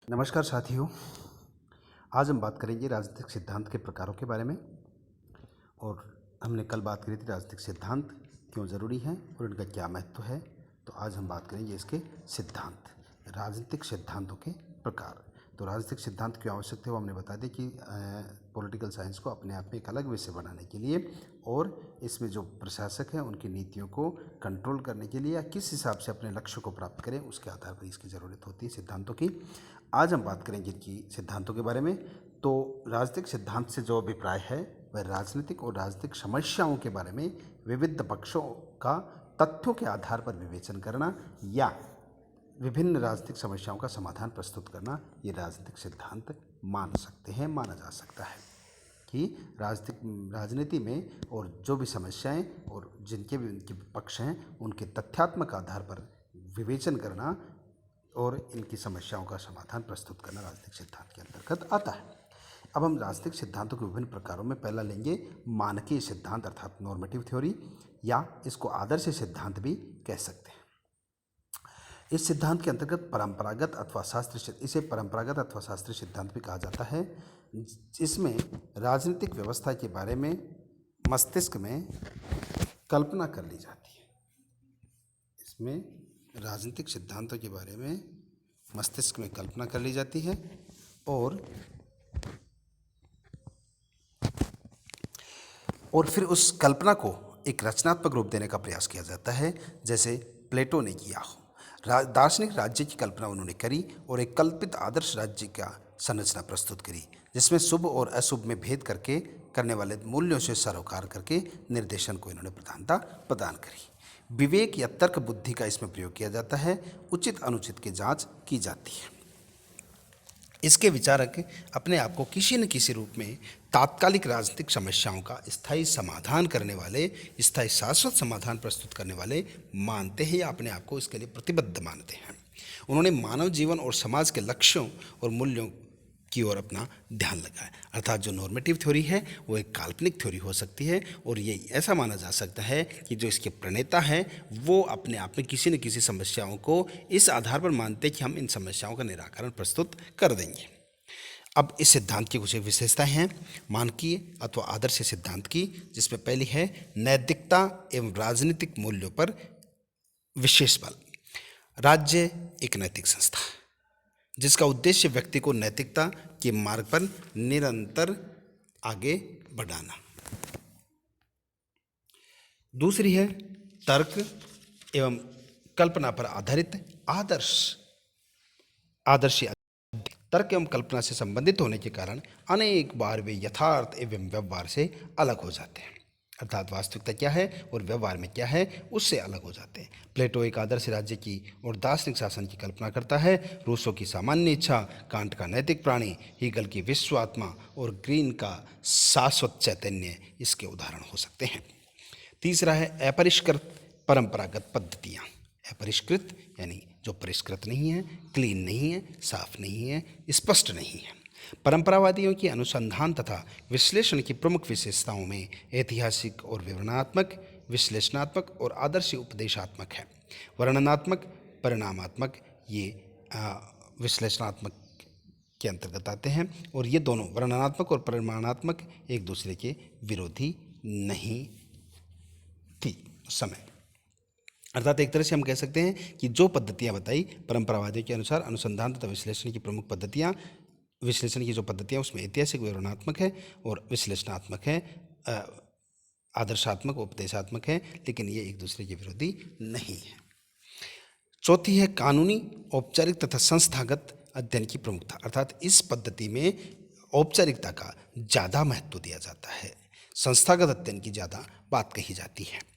नमस्कार साथियों। आज हम बात करेंगे राजनीतिक सिद्धांत के प्रकारों के बारे में। और हमने कल बात करी थी राजनीतिक सिद्धांत क्यों ज़रूरी हैं और इनका क्या महत्व है। तो आज हम बात करेंगे इसके सिद्धांत, राजनीतिक सिद्धांतों के प्रकार। तो राजनीतिक सिद्धांत क्यों आवश्यक थे वो हमने बता दी कि पॉलिटिकल साइंस को अपने आप में एक अलग विषय बनाने के लिए और इसमें जो प्रशासक हैं उनकी नीतियों को कंट्रोल करने के लिए या किस हिसाब से अपने लक्ष्य को प्राप्त करें उसके आधार पर इसकी ज़रूरत होती है सिद्धांतों की। आज हम बात करेंगे कि सिद्धांतों के बारे में। तो राजनीतिक सिद्धांत से जो अभिप्राय है वह राजनीतिक और राजनीतिक समस्याओं के बारे में विविध पक्षों का तथ्यों के आधार पर विवेचन करना या विभिन्न राजनीतिक समस्याओं का समाधान प्रस्तुत करना, ये राजनीतिक सिद्धांत माना जा सकता है कि राजनीति में और जो भी समस्याएं और जिनके भी उनके पक्ष हैं उनके तथ्यात्मक आधार पर विवेचन करना और इनकी समस्याओं का समाधान प्रस्तुत करना राजनीतिक सिद्धांत के अंतर्गत आता है। अब हम राजनीतिक सिद्धांतों के विभिन्न प्रकारों में पहला लेंगे मानकीय सिद्धांत अर्थात नॉर्मेटिव थ्योरी, या इसको आदर्श सिद्धांत भी कह सकते हैं। इस सिद्धांत के अंतर्गत इसे परंपरागत अथवा शास्त्रीय सिद्धांत भी कहा जाता है। इसमें राजनीतिक व्यवस्था के बारे में मस्तिष्क में कल्पना कर ली जाती है। इसमें राजनीतिक सिद्धांतों के बारे में मस्तिष्क में कल्पना कर ली जाती है और फिर उस कल्पना को एक रचनात्मक रूप देने का प्रयास किया जाता है, जैसे प्लेटो ने किया हो। दार्शनिक राज्य की कल्पना उन्होंने करी और एक कल्पित आदर्श राज्य का संरचना प्रस्तुत करी, जिसमें शुभ और अशुभ में भेद करने वाले मूल्यों से सरोकार करके निर्देशन को इन्होंने प्रधानता प्रदान करी। विवेक या तर्क बुद्धि का इसमें प्रयोग किया जाता है, उचित अनुचित की जांच की जाती है। इसके विचारक अपने आप को किसी न किसी रूप में तात्कालिक राजनीतिक समस्याओं का स्थायी शाश्वत समाधान प्रस्तुत करने वाले मानते हैं या अपने आप को इसके लिए प्रतिबद्ध मानते हैं। उन्होंने मानव जीवन और समाज के लक्ष्यों और मूल्यों की ओर अपना ध्यान लगाया। अर्थात जो नॉर्मेटिव थ्योरी है वो एक काल्पनिक थ्योरी हो सकती है और ये ऐसा माना जा सकता है कि जो इसके प्रणेता हैं वो अपने आप में किसी न किसी समस्याओं को इस आधार पर मानते हैं कि हम इन समस्याओं का निराकरण प्रस्तुत कर देंगे। अब इस सिद्धांत की कुछ विशेषताएं हैं मानकीय अथवा आदर्श सिद्धांत की, जिसमें पहली है नैतिकता एवं राजनीतिक मूल्यों पर विशेष बल। राज्य एक नैतिक संस्था है जिसका उद्देश्य व्यक्ति को नैतिकता के मार्ग पर निरंतर आगे बढ़ाना। दूसरी है तर्क एवं कल्पना पर आधारित आदर्श तर्क एवं कल्पना से संबंधित होने के कारण अनेक बार वे यथार्थ एवं व्यवहार से अलग हो जाते हैं। अर्थात वास्तविकता क्या है और व्यवहार में क्या है उससे अलग हो जाते हैं। प्लेटो एक आदर्श राज्य की और दार्शनिक शासन की कल्पना करता है। रूसो की सामान्य इच्छा, कांट का नैतिक प्राणी, हीगल की विश्व आत्मा और ग्रीन का शाश्वत चैतन्य इसके उदाहरण हो सकते हैं। तीसरा है अपरिष्कृत परंपरागत पद्धतियाँ। अपरिष्कृत यानी जो परिष्कृत नहीं है, क्लीन नहीं है, साफ नहीं है, स्पष्ट नहीं है। परंपरावादियों की अनुसंधान तथा विश्लेषण की प्रमुख विशेषताओं में ऐतिहासिक और विवरणात्मक, विश्लेषणात्मक और आदर्शी उपदेशात्मक है। वर्णनात्मक, परिणामात्मक ये विश्लेषणात्मक के अंतर्गत आते हैं और ये दोनों वर्णनात्मक और परिमाणात्मक एक दूसरे के विरोधी नहीं थी उस समय। अर्थात एक तरह से हम कह सकते हैं कि जो पद्धतियाँ बताई परंपरावादियों के अनुसार अनुसंधान तथा विश्लेषण की प्रमुख पद्धतियाँ, विश्लेषण की जो पद्धतियाँ उसमें ऐतिहासिक, विवरणात्मक है और विश्लेषणात्मक है, आदर्शात्मक, उपदेशात्मक है, लेकिन ये एक दूसरे के विरोधी नहीं है। चौथी है कानूनी, औपचारिक तथा संस्थागत अध्ययन की प्रमुखता। अर्थात इस पद्धति में औपचारिकता का ज़्यादा महत्व दिया जाता है, संस्थागत अध्ययन की ज़्यादा बात कही जाती है।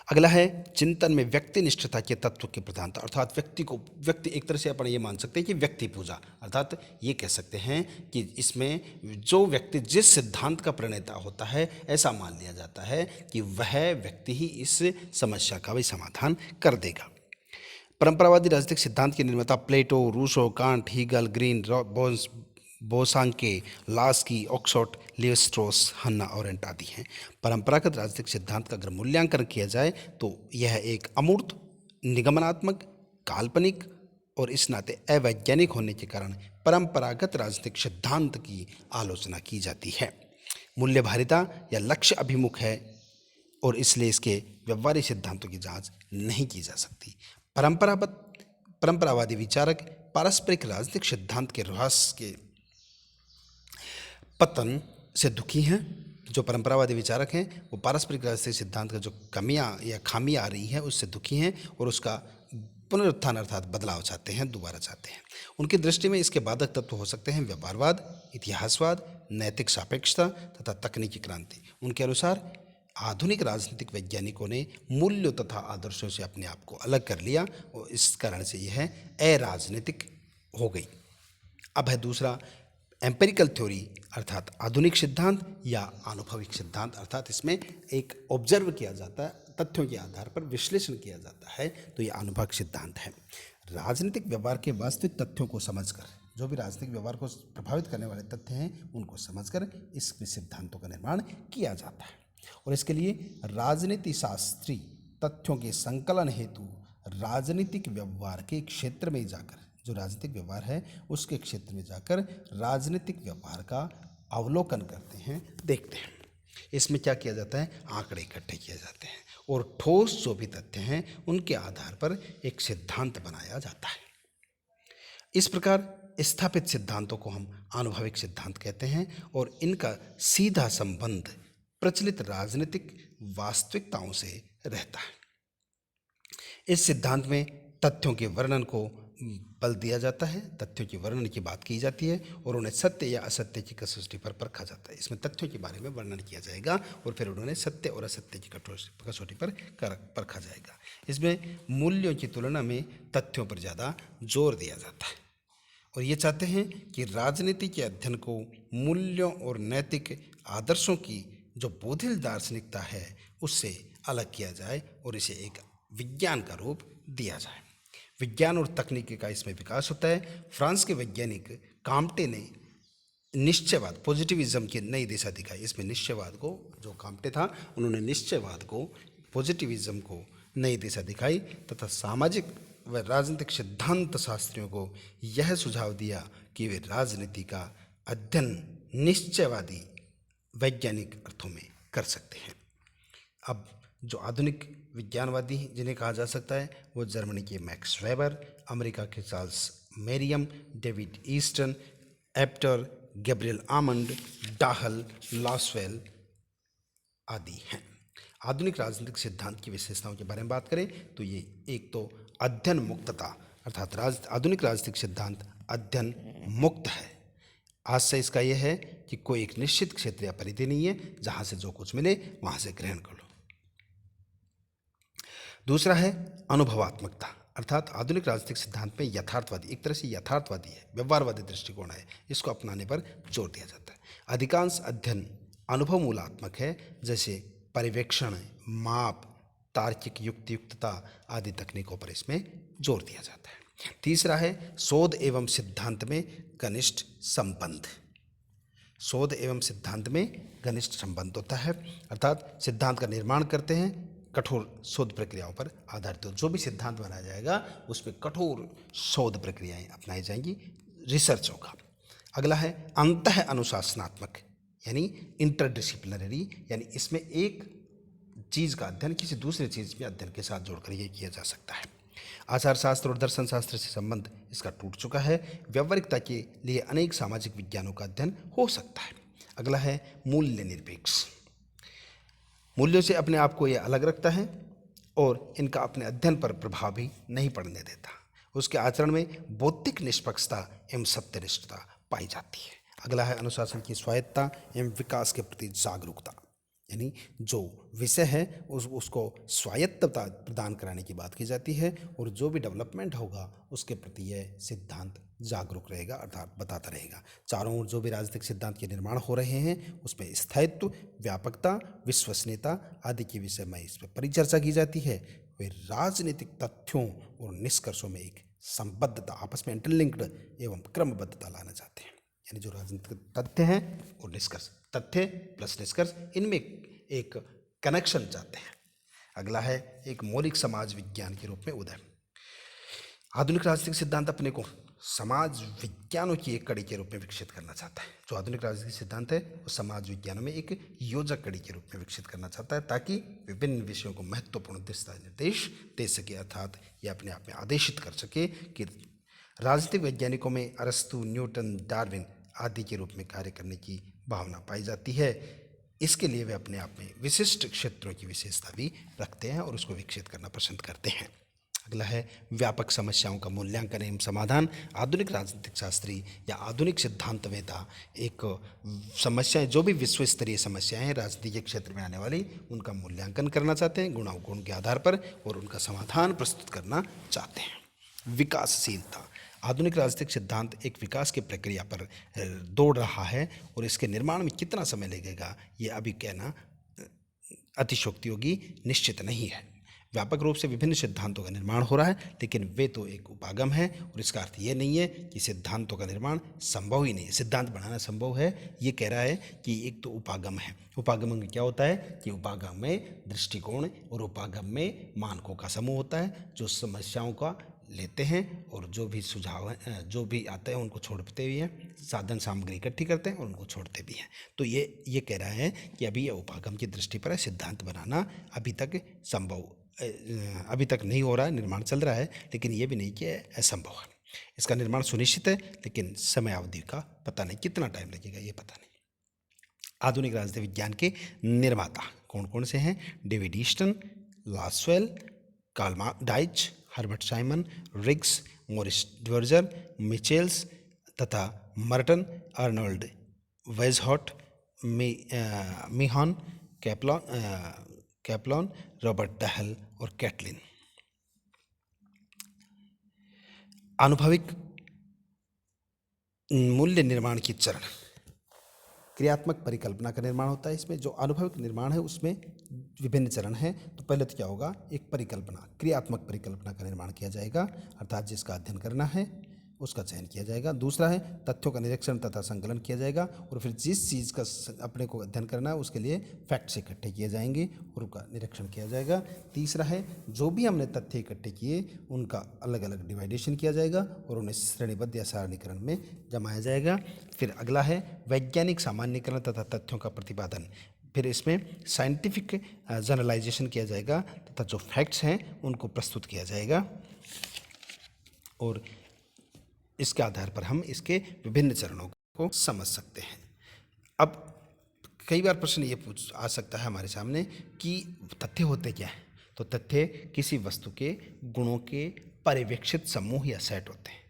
अगला है चिंतन में व्यक्तिनिष्ठता के तत्व की प्रधानता। अर्थात व्यक्ति एक तरह से अपन ये मान सकते हैं कि व्यक्ति पूजा। अर्थात ये कह सकते हैं कि इसमें जो व्यक्ति जिस सिद्धांत का प्रणेता होता है ऐसा मान लिया जाता है कि वह व्यक्ति ही इस समस्या का भी समाधान कर देगा। परंपरावादी राजनीतिक सिद्धांत के निर्माता Plato, Rousseau, Kant, Hegel, Green, Bosanquet, Laski, Oxford, Levi Strauss, Hannah Arendt आदि हैं। परंपरागत राजनीतिक सिद्धांत का अगर मूल्यांकन किया जाए तो यह एक अमूर्त, निगमनात्मक, काल्पनिक और इस नाते अवैज्ञानिक होने के कारण परंपरागत राजनीतिक सिद्धांत की आलोचना की जाती है। मूल्यभारिता या लक्ष्य अभिमुख है और इसलिए इसके व्यवहारिक सिद्धांतों की जांच नहीं की जा सकती। परंपरावादी विचारक पारस्परिक राजनीतिक सिद्धांत के ह्रास के पतन से दुखी हैं। जो परंपरावादी विचारक हैं वो पारस्परिक राजनीतिक सिद्धांत का जो कमियां या खामियां आ रही हैं उससे दुखी हैं और उसका पुनरुत्थान अर्थात बदलाव चाहते हैं, दोबारा चाहते हैं। उनकी दृष्टि में इसके बाधक तत्व हो सकते हैं व्यवहारवाद, इतिहासवाद, नैतिक सापेक्षता तथा तकनीकी क्रांति। उनके अनुसार आधुनिक राजनीतिक वैज्ञानिकों ने मूल्यों तथा आदर्शों से अपने आप को अलग कर लिया और इस कारण से यह अराजनीतिक हो गई। अब है दूसरा एम्पिरिकल थ्योरी अर्थात आधुनिक सिद्धांत या आनुभविक सिद्धांत, अर्थात इसमें एक ऑब्जर्व किया जाता है, तथ्यों के आधार पर विश्लेषण किया जाता है, तो ये अनुभविक सिद्धांत है। राजनीतिक व्यवहार के वास्तविक तथ्यों को समझकर, जो भी राजनीतिक व्यवहार को प्रभावित करने वाले तथ्य हैं उनको समझकर इस सिद्धांतों का निर्माण किया जाता है। और इसके लिए राजनीति शास्त्री तथ्यों के संकलन हेतु राजनीतिक व्यवहार के क्षेत्र में जाकर, जो राजनीतिक व्यवहार है उसके क्षेत्र में जाकर राजनीतिक व्यवहार का अवलोकन करते हैं, देखते हैं। इसमें क्या किया जाता है, आंकड़े इकट्ठे किए जाते हैं और ठोस जो भी तथ्य हैं उनके आधार पर एक सिद्धांत बनाया जाता है। इस प्रकार स्थापित सिद्धांतों को हम आनुभविक सिद्धांत कहते हैं और इनका सीधा संबंध प्रचलित राजनीतिक वास्तविकताओं से रहता है। इस सिद्धांत में तथ्यों के वर्णन को बल दिया जाता है, तथ्यों के वर्णन की बात की जाती है और उन्हें सत्य या असत्य की कसौटी पर परखा जाता है। इसमें तथ्यों के बारे में वर्णन किया जाएगा और फिर उन्होंने सत्य और असत्य की कसौटी पर परखा जाएगा। इसमें मूल्यों की तुलना में तथ्यों पर ज़्यादा जोर दिया जाता है और ये चाहते हैं कि राजनीति के अध्ययन को मूल्यों और नैतिक आदर्शों की जो बौद्धिक दार्शनिकता है उससे अलग किया जाए और इसे एक विज्ञान का रूप दिया जाए। विज्ञान और तकनीकी का इसमें विकास होता है। फ्रांस के वैज्ञानिक काम्टे ने निश्चयवाद, पॉजिटिविज्म की नई दिशा दिखाई। इसमें निश्चयवाद को, जो काम्टे था उन्होंने निश्चयवाद को, पॉजिटिविज्म को नई दिशा दिखाई तथा सामाजिक व राजनीतिक सिद्धांत शास्त्रियों को यह सुझाव दिया कि वे राजनीति का अध्ययन निश्चयवादी वैज्ञानिक अर्थों में कर सकते हैं। अब जो आधुनिक विज्ञानवादी जिन्हें कहा जा सकता है वो जर्मनी के मैक्स वेबर, अमेरिका के Charles मेरियम, David Easton, एप्टर, Gabriel almond, Dahl, Lasswell आदि हैं। आधुनिक राजनीतिक सिद्धांत की विशेषताओं के बारे में बात करें तो ये एक तो अध्ययन मुक्तता, अर्थात आधुनिक राजनीतिक सिद्धांत अध्ययन मुक्त है। आशय इसका यह है कि कोई एक निश्चित क्षेत्र या परिधि नहीं है जहाँ से जो कुछ मिले वहाँ से ग्रहण कर लो। दूसरा है अनुभवात्मकता, अर्थात आधुनिक राजनीतिक सिद्धांत में यथार्थवादी, एक तरह से यथार्थवादी है, व्यवहारवादी दृष्टिकोण है, इसको अपनाने पर जोर दिया जाता है। अधिकांश अध्ययन अनुभव मूलात्मक है, जैसे पर्यवेक्षण, माप, तार्किक युक्तियुक्तता आदि तकनीकों पर इसमें जोर दिया जाता है। तीसरा है शोध एवं सिद्धांत में घनिष्ठ संबंध। शोध एवं सिद्धांत में घनिष्ठ संबंध होता है, अर्थात सिद्धांत का निर्माण करते हैं कठोर शोध प्रक्रियाओं पर आधारित हो। जो भी सिद्धांत बनाया जाएगा उसमें कठोर शोध प्रक्रियाएं अपनाई जाएंगी, रिसर्च होगा। अगला है अंतः अनुशासनात्मक, यानी इंटरडिसिप्लिनरी, यानी इसमें एक चीज़ का अध्ययन किसी दूसरे चीज़ में अध्ययन के साथ जोड़कर यह किया जा सकता है। आचार शास्त्र और दर्शन शास्त्र से संबंध इसका टूट चुका है। व्यावहारिकता के लिए अनेक सामाजिक विज्ञानों का अध्ययन हो सकता है। अगला है मूल्य निरपेक्ष, मूल्यों से अपने आप को यह अलग रखता है और इनका अपने अध्ययन पर प्रभाव भी नहीं पड़ने देता। उसके आचरण में बौद्धिक निष्पक्षता एवं सत्यनिष्ठता पाई जाती है। अगला है अनुशासन की स्वायत्तता एवं विकास के प्रति जागरूकता, यानी जो विषय है उसको स्वायत्तता प्रदान कराने की बात की जाती है और जो भी डेवलपमेंट होगा उसके प्रति यह सिद्धांत जागरूक रहेगा, अर्थात बताता रहेगा। चारों ओर जो भी राजनीतिक सिद्धांत के निर्माण हो रहे हैं उसमें स्थायित्व, व्यापकता, विश्वसनीयता आदि के विषय में इस पर परिचर्चा की जाती है। वे राजनीतिक तथ्यों और निष्कर्षों में एक संबद्धता, आपस में इंटरलिंक्ड एवं क्रमबद्धता लाना चाहते हैं। यानी जो राजनीतिक तथ्य हैं और निष्कर्ष, तथ्य प्लस निष्कर्ष, इनमें एक कनेक्शन चाहते हैं। अगला है एक मौलिक समाज विज्ञान के रूप में उदय। आधुनिक राजनीतिक सिद्धांत अपने को समाज विज्ञानों की एक कड़ी के रूप में विकसित करना चाहता है। जो आधुनिक राजनीतिक सिद्धांत है वो समाज विज्ञानों में एक योजक कड़ी के रूप में विकसित करना चाहता है, ताकि विभिन्न विषयों को महत्वपूर्ण दिशा निर्देश दे सके, अर्थात ये अपने आप में आदेशित कर सके कि राजनीतिक वैज्ञानिकों में अरस्तु, न्यूटन, डार्विन आदि के रूप में कार्य करने की भावना पाई जाती है। इसके लिए वे अपने आप में विशिष्ट क्षेत्रों की विशेषता भी रखते हैं और उसको विकसित करना पसंद करते हैं। अगला है व्यापक समस्याओं का मूल्यांकन एवं समाधान। आधुनिक राजनीतिक शास्त्री या आधुनिक सिद्धांतवेता एक समस्याएं, जो भी विश्व स्तरीय समस्याएं हैं राजनीति के क्षेत्र में आने वाली, उनका मूल्यांकन करना चाहते हैं गुणावगुण के आधार पर, और उनका समाधान प्रस्तुत करना चाहते हैं। विकासशीलता। आधुनिक राजनीतिक सिद्धांत एक विकास की प्रक्रिया पर दौड़ रहा है और इसके निर्माण में कितना समय लगेगा ये अभी कहना अतिशयोक्ति होगी, निश्चित नहीं है। व्यापक रूप से विभिन्न सिद्धांतों का निर्माण हो रहा है, लेकिन वे तो एक उपागम है, और इसका अर्थ ये नहीं है कि सिद्धांतों का निर्माण संभव ही नहीं है। सिद्धांत बनाना संभव है, ये कह रहा है कि एक तो उपागम है। उपागम में क्या होता है कि उपागम में दृष्टिकोण और उपागम में मानकों का समूह होता है, जो समस्याओं का लेते हैं और जो भी सुझाव हैं, जो भी आते हैं उनको छोड़ते भी हैं, साधन सामग्री इकट्ठी करते हैं और उनको छोड़ते भी हैं। तो ये कह रहा है कि अभी ये उपागम की दृष्टि पर है, सिद्धांत बनाना अभी तक नहीं हो रहा है, निर्माण चल रहा है, लेकिन ये भी नहीं कि असंभव है। इसका निर्माण सुनिश्चित है, लेकिन समय अवधि का पता नहीं, कितना टाइम लगेगा ये पता नहीं। आधुनिक राजनीति विज्ञान के निर्माता कौन कौन से हैं? David Easton, Lasswell, Karl Deutsch, Herbert Simon, Riggs, Maurice Duverger, Michels तथा Merton, Arnold Bagehot, Meehan, Kaplan, Robert Dahl और कैटलिन। अनुभविक मूल्य निर्माण की चरण। क्रियात्मक परिकल्पना का निर्माण होता है। इसमें जो अनुभविक निर्माण है उसमें विभिन्न चरण हैं। तो पहले तो क्या होगा, एक परिकल्पना, क्रियात्मक परिकल्पना का निर्माण किया जाएगा, अर्थात जिसका अध्ययन करना है उसका चयन किया जाएगा। दूसरा है तथ्यों का निरीक्षण तथा संकलन किया जाएगा, और फिर जिस चीज़ का अपने को अध्ययन करना है उसके लिए फैक्ट्स इकट्ठे किए जाएंगे और उनका निरीक्षण किया जाएगा। तीसरा है जो भी हमने तथ्य इकट्ठे किए उनका अलग अलग डिवाइडेशन किया जाएगा और उन्हें श्रेणीबद्ध या सारणीकरण में जमाया जाएगा। फिर अगला है वैज्ञानिक सामान्यीकरण तथा तथ्यों का प्रतिपादन। फिर इसमें साइंटिफिक जनरलाइजेशन किया जाएगा तथा जो फैक्ट्स हैं उनको प्रस्तुत किया जाएगा, और इसके आधार पर हम इसके विभिन्न चरणों को समझ सकते हैं। अब कई बार प्रश्न ये आ सकता है हमारे सामने कि तथ्य होते क्या हैं? तो तथ्य किसी वस्तु के गुणों के पर्यवेक्षित समूह या सेट होते हैं।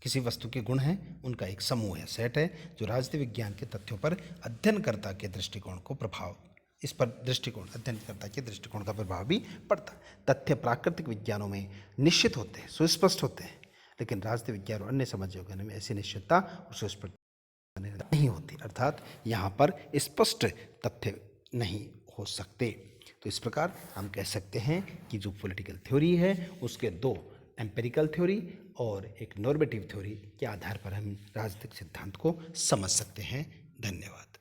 किसी वस्तु के गुण हैं, उनका एक समूह या सेट है जो राजनीति विज्ञान के तथ्यों पर अध्ययनकर्ता के दृष्टिकोण को प्रभाव, इस पर दृष्टिकोण, अध्ययनकर्ता के दृष्टिकोण का प्रभाव भी पड़ता है। तथ्य प्राकृतिक विज्ञानों में निश्चित होते हैं, सुस्पष्ट होते हैं, लेकिन राजनीति विज्ञान और अन्य समाज विज्ञान में ऐसी निश्चितता और सुस्पष्टता नहीं होती, अर्थात यहाँ पर स्पष्ट तथ्य नहीं हो सकते। तो इस प्रकार हम कह सकते हैं कि जो पॉलिटिकल थ्योरी है उसके दो एम्पिरिकल थ्योरी और एक नॉर्मेटिव थ्योरी के आधार पर हम राजनीतिक सिद्धांत को समझ सकते हैं। धन्यवाद।